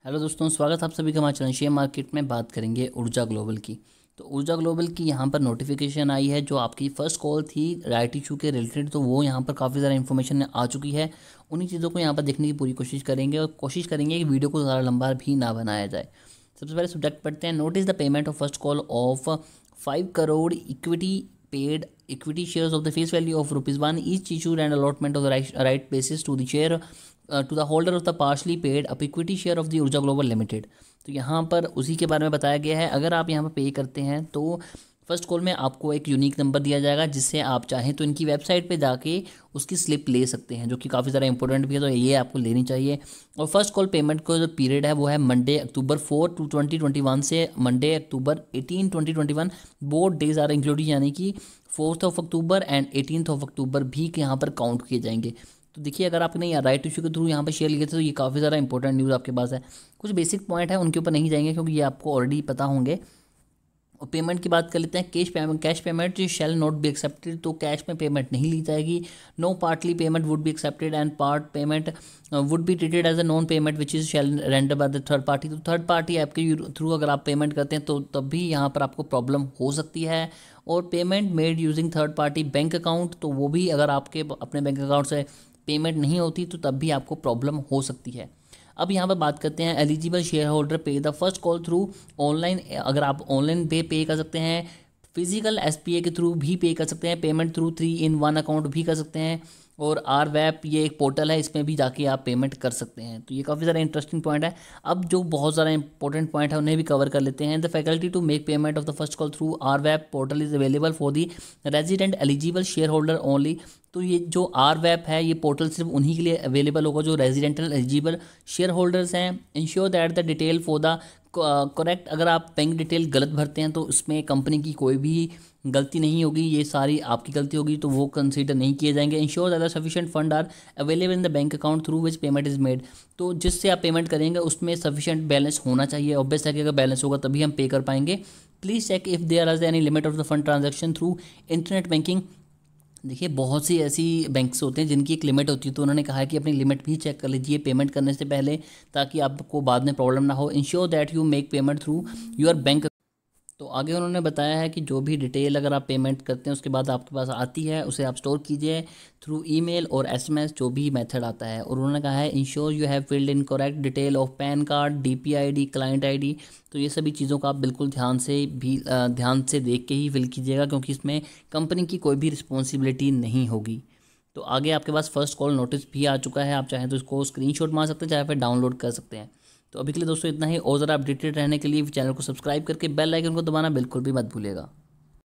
Hello दोस्तों, स्वागत है आप सभी का हमारे चैनल शेयर मार्केट में। बात करेंगे ऊर्जा ग्लोबल की। तो ऊर्जा ग्लोबल की यहाँ पर नोटिफिकेशन आई है। जो आपकी फ़र्स्ट कॉल थी राइट इशू के रिलेटेड, तो वो यहाँ पर काफ़ी ज़्यादा इन्फॉर्मेशन आ चुकी है। उन्हीं चीज़ों को यहाँ पर देखने की पूरी कोशिश करेंगे और कोशिश करेंगे कि वीडियो को ज़्यादा लंबा भी ना बनाया जाए। सबसे पहले सब्जेक्ट पढ़ते हैं। Notice the payment of first call of 5 crore equity paid equity shares of the face value of ₹1 each issued and allotment of the right basis to the share to the holder of the partially paid up equity share of the ऊर्जा global limited. तो यहाँ पर उसी के बारे में बताया गया है। अगर आप यहाँ पर पे करते हैं तो फर्स्ट कॉल में आपको एक यूनिक नंबर दिया जाएगा, जिससे आप चाहें तो इनकी वेबसाइट पे जाके उसकी स्लिप ले सकते हैं, जो कि काफ़ी ज़्यादा इंपॉर्टेंट भी है। तो ये आपको लेनी चाहिए। और फर्स्ट कॉल पेमेंट का जो पीरियड है वो है मंडे अक्टूबर 4 2021 से Monday October 18 2021। Both days are including, यानी कि 4 अक्टूबर एंड 18 अक्टूबर भी यहाँ पर काउंट किए जाएंगे। तो देखिए, अगर आपने राइट इशू के थ्रू यहाँ पर शेयर लिए थे तो ये काफ़ी ज़्यादा इंपॉर्टेंट न्यूज़ आपके पास है। कुछ बेसिक पॉइंट है उनके ऊपर नहीं जाएंगे क्योंकि ये आपको ऑलरेडी पता होंगे। और पेमेंट की बात कर लेते हैं। Cash payment shall not be accepted, तो कैश में पेमेंट नहीं ली जाएगी। No partly payment would be accepted and part payment would be treated as a non payment which is shall render by the third party. तो third party app के through अगर आप payment करते हैं तो तब भी यहाँ पर आपको प्रॉब्लम हो सकती है। और payment made using third party bank account, तो वो भी अगर आपके अपने बैंक अकाउंट से पेमेंट नहीं होती तो तब भी आपको प्रॉब्लम हो सकती है। अब यहाँ पर बात करते हैं एलिजिबल शेयर होल्डर पे the first call through online. अगर आप ऑनलाइन पे कर सकते हैं, फिजिकल एसपीए के थ्रू भी पे कर सकते हैं, पेमेंट थ्रू 3-in-1 अकाउंट भी कर सकते हैं। और आर वैप ये एक पोर्टल है, इसमें भी जाके आप पेमेंट कर सकते हैं। तो ये काफ़ी ज़्यादा इंटरेस्टिंग पॉइंट है। अब जो बहुत ज़्यादा इंपॉर्टेंट पॉइंट है उन्हें भी कवर कर लेते हैं। The faculty to make payment of the first call through R वैप portal is available for the resident eligible share holder only. तो ये जो आर वैप है ये पोर्टल सिर्फ उन्हीं के लिए अवेलेबल होगा जो रेजिडेंटल एलिजिबल शेयर होल्डर्स हैं। Ensure that the detail for the correct. अगर आप बैंक डिटेल गलत भरते हैं तो उसमें कंपनी की कोई भी गलती नहीं होगी, ये सारी आपकी गलती होगी, तो वो कंसीडर नहीं किए जाएंगे। Ensure that the sufficient fund are available in the bank account through which payment is made. तो जिससे आप पेमेंट करेंगे उसमें सफिशिएंट बैलेंस होना चाहिए। ऑब्वियस है कि अगर बैलेंस होगा तभी हम पे कर पाएंगे। Please check if there is any limit of the fund transaction through internet banking. देखिए, बहुत सी ऐसी बैंक्स होते हैं जिनकी एक लिमिट होती है, तो उन्होंने कहा है कि अपनी लिमिट भी चेक कर लीजिए पेमेंट करने से पहले, ताकि आपको बाद में प्रॉब्लम ना हो। Ensure that you make payment through your bank. तो आगे उन्होंने बताया है कि जो भी डिटेल अगर आप पेमेंट करते हैं उसके बाद आपके पास आती है उसे आप स्टोर कीजिए थ्रू ईमेल और एसएमएस, जो भी मेथड आता है। और उन्होंने कहा है ensure you have filled in correct detail of PAN card, DPID, client ID. तो ये सभी चीज़ों का आप बिल्कुल ध्यान से देख के ही फिल कीजिएगा, क्योंकि इसमें कंपनी की कोई भी रिस्पॉन्सिबिलिटी नहीं होगी। तो आगे आपके पास फर्स्ट कॉल नोटिस भी आ चुका है। आप चाहें तो इसको स्क्रीनशॉट मार सकते हैं, चाहे फिर डाउनलोड कर सकते हैं। तो अभी के लिए दोस्तों इतना ही। और ज़रा अपडेटेड रहने के लिए चैनल को सब्सक्राइब करके बेल आइकन को दबाना बिल्कुल भी मत भूलिएगा।